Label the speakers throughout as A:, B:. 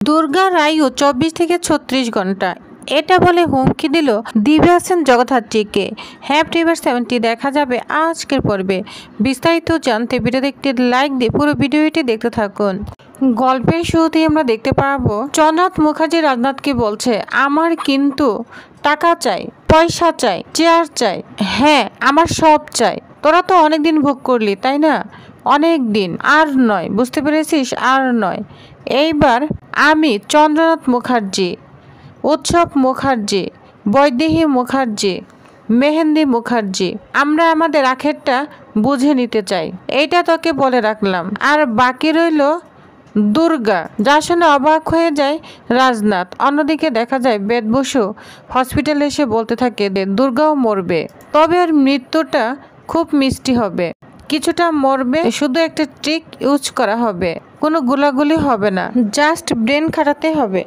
A: দুর্গার আয়ু 24 থেকে 36 ঘন্টা, এটা বলে হুমকি দিল দিব্যা সেন জগদ্ধাত্রীকে। হ্যাপি এভার 70 দেখা যাবে আজকের পর্বে। বিস্তারিত জানতে ভিডিওতে একটি লাইক দিয়ে পুরো ভিডিওটি দেখতে থাকুন। গল্পের শুরুতেই আমরা দেখতে পাবো চন্দ্রনাথ মুখার্জি রাজনাথকে বলছে, আমার কিন্তু টাকা চাই, পয়সা চাই, চেয়ার চাই, হ্যাঁ আমার সব চাই। তোরা তো অনেকদিন ভোগ করলি তাই না, অনেক দিন, আর নয়, বুঝতে পেরেছিস, আর নয়। এইবার আমি চন্দ্রনাথ মুখার্জি, উৎসব মুখার্জি, বৈদেহী মুখার্জি, মেহেন্দি মুখার্জি, আমরা আমাদের আখেরটা বুঝে নিতে চাই, এইটা তোকে বলে রাখলাম। আর বাকি রইল দুর্গা, যা শুনে অবাক হয়ে যায় রাজনাথ। অন্যদিকে দেখা যায় বেদ বসু হসপিটালে এসে বলতে থাকে দুর্গাও মরবে, তবে ওর মৃত্যুটা খুব মিষ্টি হবে, কিছুটা মরবে, শুধু একটা ট্রিক ইউজ করা হবে, কোনো গুলাগুলি হবে না, জাস্ট ব্রেন খাটাতে হবে।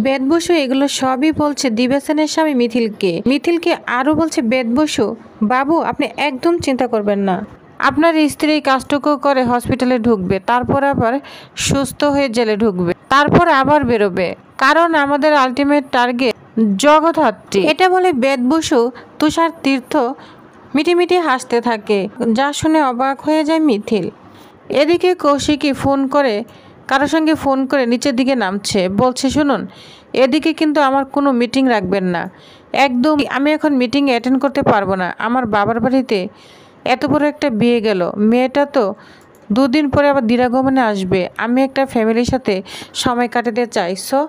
A: বেদ বসু এগুলো সবই বলছে দিব্যা সেনের স্বামী মিথিলকে আরও বলছে বেদ বসু, বাবু আপনি একদম চিন্তা করবেন না, আপনার স্ত্রী কাজটুকু করে হসপিটালে ঢুকবে, তারপর আবার সুস্থ হয়ে জেলে ঢুকবে, তারপর আবার বেরোবে, কারণ আমাদের আলটিমেট টার্গেট জগদ্ধাত্রী। এটা বলে বেদ বসু তুষার তীর্থ মিটিমিটি হাসতে থাকে, যা শুনে অবাক হয়ে যায় মিথিল। এদিকে কৌশিকী কারোর সঙ্গে ফোন করে নিচের দিকে নামছে, বলছে শুনুন এদিকে কিন্তু আমার কোনো মিটিং রাখবেন না, একদম আমি এখন মিটিং অ্যাটেন্ড করতে পারবো না, আমার বাবার বাড়িতে এত বড় একটা বিয়ে গেল, মেয়েটা তো 2 দিন পরে আবার দিরাগমনে আসবে, আমি একটা ফ্যামিলির সাথে সময় কাটাতে চাই, সো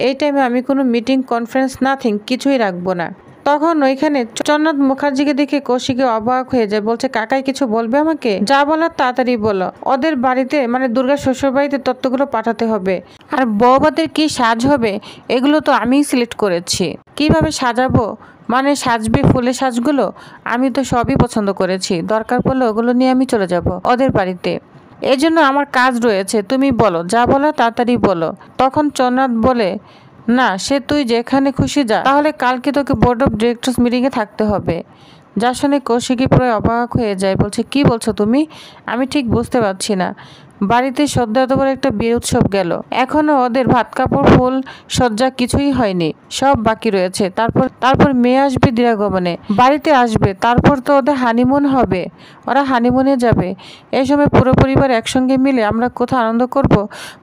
A: এই টাইমে আমি কোনো মিটিং কনফারেন্স নাথিং কিছুই রাখবো না। তখন ওইখানে চন্দ্রনাথ মুখার্জিকে দেখে কৌশিকী অবাক হয়ে যায়, বলছে কাকাই কিছু বলবে আমাকে, যা বলার তাড়াতাড়ি বলো, ওদের বাড়িতে মানে দুর্গার শ্বশুর বাড়িতে তত্ত্বগুলো পাঠাতে হবে, আর বউবাদের কি সাজ হবে এগুলো তো আমিই সিলেক্ট করেছি, কিভাবে সাজাবো মানে সাজবে ফুলের সাজগুলো, আমি তো সবই পছন্দ করেছি, দরকার পড়লে ওগুলো নিয়ে আমি চলে যাব ওদের বাড়িতে, এজন্য আমার কাজ রয়েছে, তুমি বলো, যা বলো তাড়াতাড়ি বলো। তখন চন্দ্রনাথ বলে, না সে তুই যেখানে খুশি যা, তাহলে কালকে তোকে বোর্ড অফ ডিরেক্টরস মিটিংয়ে থাকতে হবে। যা শুনে কৌশিকী প্রায় অবাক হয়ে যায়, বলছে কি বলছো তুমি, আমি ঠিক বুঝতে পারছি না, বাড়িতে সদ্য এত বড় একটা বিয়ে উৎসব গেল, এখনো ওদের ভাত কাপড় ফুল সজ্জা কিছুই হয়নি, সব বাকি রয়েছে, তারপর মেয়ে আসবে দিরাগমনে, বাড়িতে আসবে, তারপর তো ওদের হানিমুন হবে, ওরা হানিমুনে যাবে, এই সময় পুরো পরিবার একসঙ্গে মিলে আমরা কোথাও আনন্দ করব,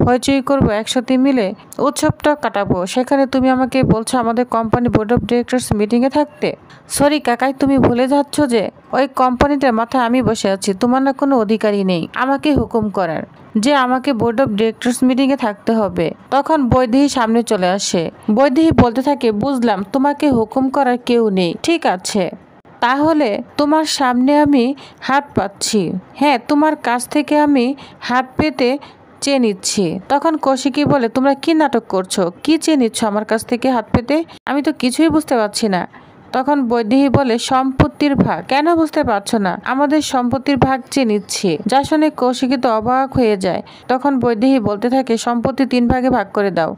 A: হইচই করব, একসাথে মিলে উৎসবটা কাটাবো, সেখানে তুমি আমাকে বলছো আমাদের কোম্পানি বোর্ড অফ ডিরেক্টরস মিটিংয়ে থাকতে। সরি কাকাই, তুমি ভুলে যাচ্ছ যে ওই কোম্পানিটার মাথায় আমি বসে আছি, তোমার না কোনো অধিকারই নেই আমাকে হুকুম করার, যে আমাকে বোর্ড অফ ডিরেক্টরস মিটিংয়ে থাকতে হবে। তখন বৈদেহী সামনে চলে আসে, বৈদেহী বলতে থাকে বুঝলাম তোমাকে হুকুম করার কেউ নেই, ঠিক আছে, তাহলে তোমার সামনে আমি হাত পাচ্ছি, হ্যাঁ তোমার কাছ থেকে আমি হাত পেতে চেয়ে নিচ্ছি। তখন কৌশিকী বলে তোমরা কি নাটক করছো, কি চেয়ে নিচ্ছ আমার কাছ থেকে হাত পেতে, আমি তো কিছুই বুঝতে পারছি না। তখন বৈদেহী বলে সম্পত্তির ভাগ, কেন বুঝতে পারছো না, আমাদের সম্পত্তির ভাগ চেয়ে নিচ্ছি। যা শুনে কৌশিকী তো অবাক হয়ে যায়। তখন বৈদেহী বলতে থাকে সম্পত্তি 3 ভাগে ভাগ করে দাও,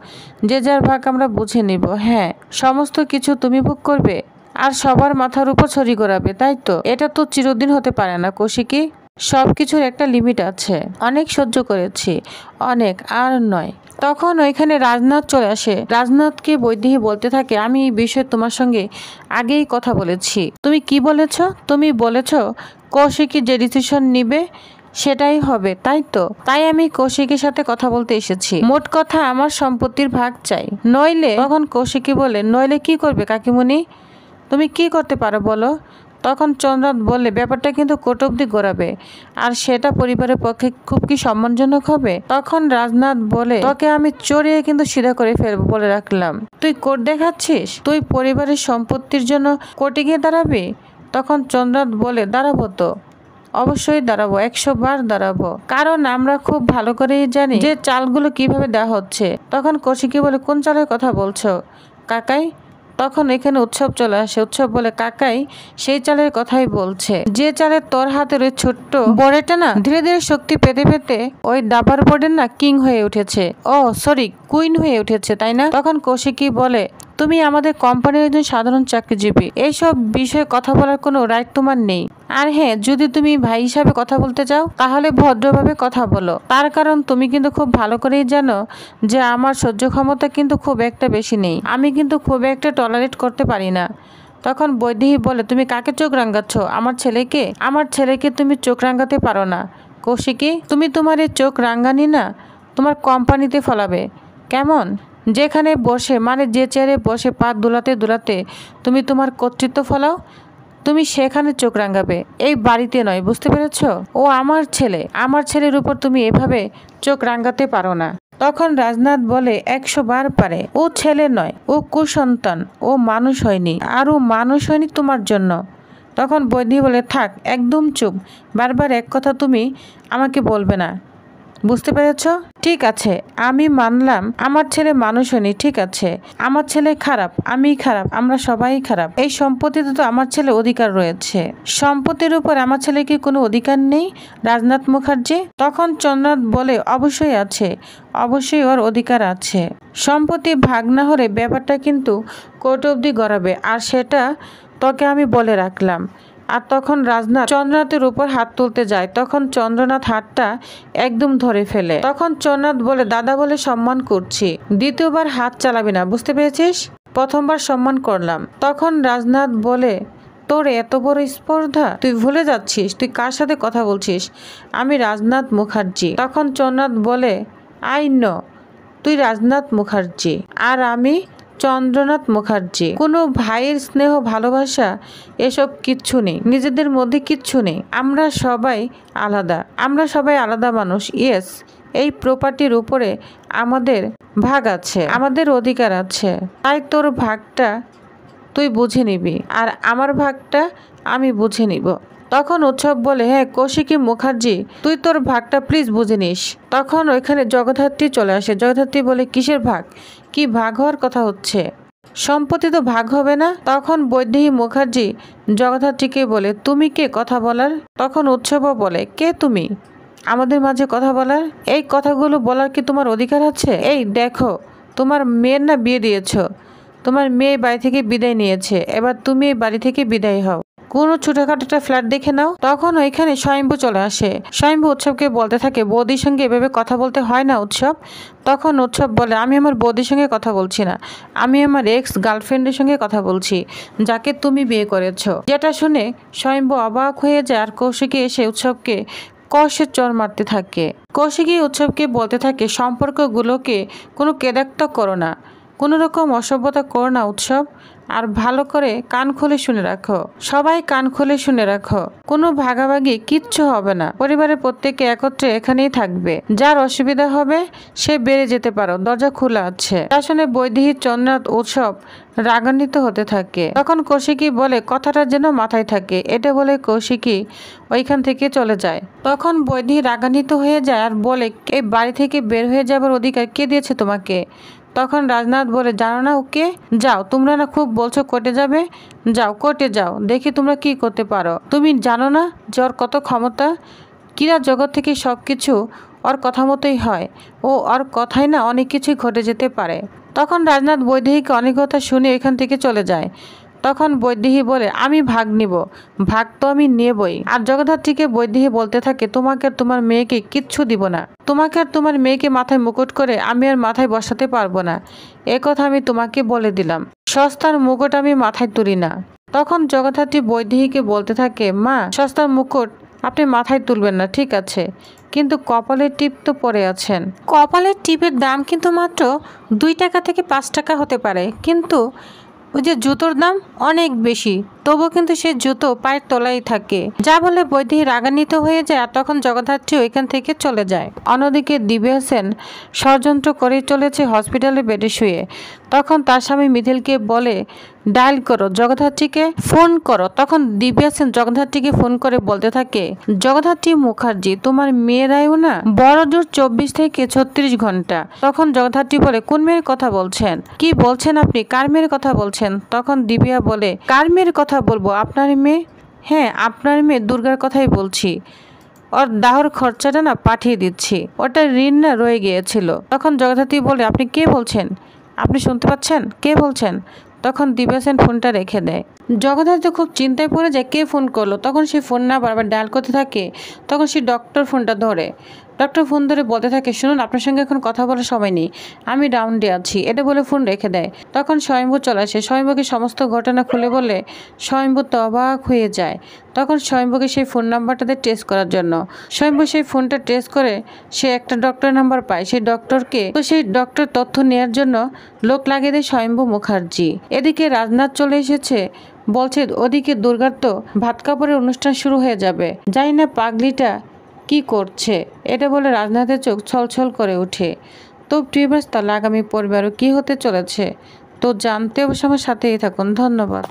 A: যে যার ভাগ আমরা বুঝে নিব, হ্যাঁ সমস্ত কিছু তুমি ভোগ করবে আর সবার মাথার উপর ছড়ি ঘোরাবে, তাই তো, এটা তো চিরদিন হতে পারে না কৌশিকী, সবকিছুর একটা লিমিট আছে, অনেক সহ্য করেছি, অনেক, আর নয়। তখন ওইখানে রাজনাথ চলে আসে, রাজনাথকে বৈদেহী বলতে থাকে আমি এই বিষয়ে তোমার সঙ্গে আগেই কথা বলেছি। তুমি কি বলেছ, তুমি বলেছ কৌশিকী যে ডিসিশন নিবে সেটাই হবে, তাই তো, তাই আমি কৌশিকীর সাথে কথা বলতে এসেছি, মোট কথা আমার সম্পত্তির ভাগ চাই, নইলে। তখন কৌশিকী বলে নইলে কি করবে কাকিমণি, তুমি কি করতে পারো বলো। তখন চন্দ্রনাথ বললে ব্যাপারটা কিন্তু কোর্ট অবধি গড়াবে, আর সেটা পরিবারের পক্ষে খুব কি সম্মানজনক হবে। তখন রাজনাথ বলে তোকে আমি চড়িয়ে কিন্তু সিধা করে ফেলবো বলে রাখলাম, তুই কোর্ট দেখাচ্ছিস, তুই পরিবারের সম্পত্তির জন্য কোর্টে গিয়ে দাঁড়াবি। তখন চন্দ্রনাথ বলে দাঁড়াবো তো, অবশ্যই দাঁড়াবো, 100 বার দাঁড়াবো, কারণ আমরা খুব ভালো করেই জানি যে চালগুলো কিভাবে দেওয়া হচ্ছে। তখন কৌশিকী বলে কোন চালের কথা বলছো কাকাই। তখন এখানে উৎসব চলে আসে, উৎসব বলে কাকাই সেই চালের কথাই বলছে, যে চালের তোর হাতের ওই ছোট্ট বড়েটা না ধীরে ধীরে শক্তি পেতে পেতে ওই দাবার বোর্ডের না কিং হয়ে উঠেছে, ও সরি কুইন হয়ে উঠেছে, তাই না। তখন কৌশিকী বলে তুমি আমাদের কোম্পানির একজন সাধারণ চাকরিজীবী, এইসব বিষয়ে কথা বলার কোনো রাইট তোমার নেই, আর হ্যাঁ, যদি তুমি ভাই হিসাবে কথা বলতে চাও তাহলে ভদ্রভাবে কথা বলো, তার কারণ তুমি কিন্তু খুব ভালো করেই জানো যে আমার সহ্য ক্ষমতা কিন্তু খুব একটা বেশি নেই, আমি কিন্তু খুব একটা টলারেট করতে পারি না। তখন বৈদেহী বলে, তুমি কাকে চোখ রাঙাচ্ছ? আমার ছেলেকে? আমার ছেলেকে তুমি চোখ রাঙাতে পারো না কৌশিকী। তুমি তোমার এই চোখ রাঙানি না তোমার কোম্পানিতে ফলাবে। কেমন? যেখানে বসে মানে যে চেয়ারে বসে পা দুলাতে দুলাতে তুমি তোমার কর্তৃত্ব ফলাও, তুমি সেখানে চোখ রাঙাবে, এই বাড়িতে নয়। বুঝতে পেরেছ? ও আমার ছেলে, আমার ছেলের উপর তুমি এভাবে চোখ রাঙাতে পারো না। তখন রাজনাথ বলে, 100 বার পারে। ও ছেলে নয়, ও কুসন্তান, ও মানুষ হয়নি, আর ও মানুষ হয়নি তোমার জন্য। তখন বৈদেহী বলে, থাক, একদম চুপ, বারবার এক কথা তুমি আমাকে বলবে না। বুঝতে পেরেছ? ঠিক আছে, আমি মানলাম আমার ছেলে মানুষ হয়নি, ঠিক আছে, আমার ছেলে খারাপ, আমি খারাপ, আমরা সবাই খারাপ। এই সম্পত্তিতে তো আমার ছেলে অধিকার রয়েছে। সম্পত্তির উপর আমার ছেলে কি কোনো অধিকার নেই রাজনাথ মুখার্জি? তখন চন্দ্রনাথ বলে, অবশ্যই আছে, অবশ্যই ওর অধিকার আছে। সম্পত্তি ভাগ না হলে ব্যাপারটা কিন্তু কোর্ট অবধি গড়াবে, আর সেটা তোকে আমি বলে রাখলাম। আর তখন রাজনাথ চন্দ্রনাথের উপর হাত তুলতে যায়, তখন চন্দ্রনাথ হাতটা একদম ধরে ফেলে। তখন চন্দ্রনাথ বলে, দাদা বলে সম্মান করছি, দ্বিতীয়বার হাত চালাবি না, বুঝতে পেরেছিস? প্রথমবার সম্মান করলাম। তখন রাজনাথ বলে, তোর এত বড় স্পর্ধা, তুই ভুলে যাচ্ছিস তুই কার সাথে কথা বলছিস? আমি রাজনাথ মুখার্জি। তখন চন্দ্রনাথ বলে, আই নো তুই রাজনাথ মুখার্জি আর আমি চন্দ্রনাথ মুখার্জি। কোনো ভাইয়ের স্নেহ ভালোবাসা এসব কিচ্ছু নেই, নিজেদের মধ্যে কিচ্ছু নেই। আমরা সবাই আলাদা, আমরা সবাই আলাদা মানুষ। ইয়েস, এই প্রপার্টির উপরে আমাদের ভাগ আছে, আমাদের অধিকার আছে, তাই তোর ভাগটা তুই বুঝে নিবি আর আমার ভাগটা আমি বুঝে নিব। তখন উৎসব বলে, হ্যাঁ কৌশিকী মুখার্জি, তুই তোর ভাগটা প্লিজ বুঝে নিস। তখন ওইখানে জগদ্ধাত্রী চলে আসে। জগদ্ধাত্রী বলে, কিসের ভাগ? কি ভাগ হওয়ার কথা হচ্ছে? সম্পত্তি তো ভাগ হবে না। তখন বৈদেহী মুখার্জি জগদ্ধাত্রীকে বলে, তুমি কে কথা বলার? তখন উৎসবও বলে, কে তুমি আমাদের মাঝে কথা বলার? এই কথাগুলো বলার কি তোমার অধিকার আছে? এই দেখো, তোমার মেয়ের না বিয়ে দিয়েছ, তোমার মেয়ে বাড়ি থেকে বিদায় নিয়েছে, এবার তুমি এই বাড়ি থেকে বিদায় হও, কোনো ছোটখাটো একটা ফ্ল্যাট দেখে নাও। তখন ওইখানে স্বয়ম্ভু চলে আসে। স্বয়ম্ভু উৎসবকে বলতে থাকে, বৌদির সঙ্গে এভাবে কথা বলতে হয় না উৎসব। তখন উৎসব বলে, আমি আমার বৌদির সঙ্গে কথা বলছি না, আমি আমার এক্স গার্লফ্রেন্ডের সঙ্গে কথা বলছি, যাকে তুমি বিয়ে করেছ। যেটা শুনে স্বয়ম্ভু অবাক হয়ে যায়, আর কৌশিকী এসে উৎসবকে কষে চর মারতে থাকে। কৌশিকী উৎসবকে বলতে থাকে, সম্পর্কগুলোকে কোনো কেদাক্ত করো না, কোনো রকম অসভ্যতা করো না উৎসব, আর ভালো করে কান খুলে শুনে রাখো, সবাই কান খুলে শুনে রাখো, কোনো ভাগাভাগি কিচ্ছু হবে না, পরিবারের প্রত্যেকে একত্রে এখানেই থাকবে, যার অসুবিধা হবে সে বেড়ে যেতে পারো, দরজা খোলা আছে। তা শুনে বৈদেহী চন্দ্রনাথ উৎসব রাগান্বিত হতে থাকে। তখন কৌশিকী বলে, কথাটা যেন মাথায় থাকে। এটা বলে কৌশিকী ওইখান থেকে চলে যায়। তখন বৈদেহী রাগান্বিত হয়ে যায় আর বলে, এই বাড়ি থেকে বের হয়ে যাবার অধিকার কে দিয়েছে তোমাকে? তখন রাজনাথ বলে, জানো না ওকে? যাও, তোমরা না খুব বলছো কোর্টে যাবে, যাও কোর্টে যাও, দেখি তোমরা কি করতে পারো। তুমি জানো না যে ওর কত ক্ষমতা? ক্রীড়া জগৎ থেকে সব কিছু ওর কথা মতোই হয়, ও ওর কথাই না অনেক কিছুই ঘটে যেতে পারে। তখন রাজনাথ বৈদেহীকে অনেক কথা শুনে এখান থেকে চলে যায়। তখন বৈদেহী বলে, আমি ভাগ নিব, ভাগ তো আমি নেবই। আর জগদ্ধাত্রীকে বৈদেহী বলতে থাকে, তোমাকে আর তোমার মেয়েকে কিচ্ছু দিব না, তোমাকে আর তোমার মেয়েকে মাথায় মুকুট করে আমি আর মাথায় বসাতে পারবো না, এ কথা আমি তোমাকে বলে দিলাম। সস্তার মুকুট আমি মাথায় তুলি না। তখন জগদ্ধাত্রী বৈদেহীকে বলতে থাকে, মা, সস্তার মুকুট আপনি মাথায় তুলবেন না, ঠিক আছে, কিন্তু কপালের টিপ তো পরে আছেন। কপালের টিপের দাম কিন্তু মাত্র 2 টাকা থেকে 5 টাকা হতে পারে, কিন্তু ওই যে জুতোর দাম অনেক বেশি, তবুও কিন্তু সে জুতো পায়ের তলায় থাকে। যা বলে বৈদেহী রাগান্বিত হয়ে যায়, আর তখন জগদ্ধাত্রী ওইখান থেকে চলে যায়। অন্যদিকে দিব্যা সেন ষড়যন্ত্র করে চলেছে হসপিটালে বেডে শুয়ে। তখন তার স্বামী মিথিলকে বলে, ডায়াল করো, জগদ্ধাত্রীকে ফোন করো। তখন দিব্যা সেন জগদ্ধাত্রীকে ফোন করে বলতে থাকে, জগদ্ধাত্রী মুখার্জি, তোমার মেয়েরাও না বড় জোর 24 থেকে 36 ঘন্টা। তখন জগদ্ধাত্রী বলে, কোন মেয়ের কথা বলছেন? কি বলছেন আপনি? কার মেয়ের কথা বলছেন? তখন দিব্যা বলে, কার মেয়ের কথা বলবো? আপনার মেয়ে? হ্যাঁ, আপনার মেয়ে দুর্গার কথাই বলছি, ওর দাহর খরচাটা না পাঠিয়ে দিচ্ছি, ওটা ঋণ না রয়ে গিয়েছিল। তখন জগদ্ধাত্রী বলে, আপনি কে বলছেন? আপনি শুনতে পাচ্ছেন? কে বলছেন? তখন দিব্যা সেন ফোনটা রেখে দেয়। জগদ্ধাত্রী খুব চিন্তায় পড়ে যায় কে ফোন করলো। তখন সে ফোন না বারবার ডায়াল করতে থাকে। তখন সে ডক্টর ফোনটা ধরে। ডক্টর ফোন ধরে বলতে থাকে, শুনুন, আপনার সঙ্গে এখন কথা বলার সময় নেই, আমি রাউন্ডে আছি, এটা বলে ফোন রেখে দেয়। তখন স্বয়ম্ভু চলে আসে। স্বয়ম্ভুকে সমস্ত ঘটনা খুলে বলে স্বয়ম্ভু তো অবাক হয়ে যায়। তখন স্বয়ম্ভুকে সেই ফোন নাম্বারটাতে টেস্ট করার জন্য স্বয়ম্ভু সেই ফোনটা টেস্ট করে সে একটা ডক্টর নাম্বার পায়। সেই ডক্টরকে সেই ডক্টর তথ্য নেওয়ার জন্য লোক লাগিয়ে দেয় স্বয়ম্ভু মুখার্জি। এদিকে রাজনাথ চলে এসেছে, বলছে ওদিকে দুর্গার তো ভাত কাপড়ের অনুষ্ঠান শুরু হয়ে যাবে, জানি না পাগলিটা কি করছে। এটা বলে রাজনাথের চোখ ছলছল করে ওঠে। তো প্রিয়বাস, তাহলে আগামী পর্বে আরও কী হতে চলেছে তো জানতে অবশ্য আমার সাথেই থাকুন। ধন্যবাদ।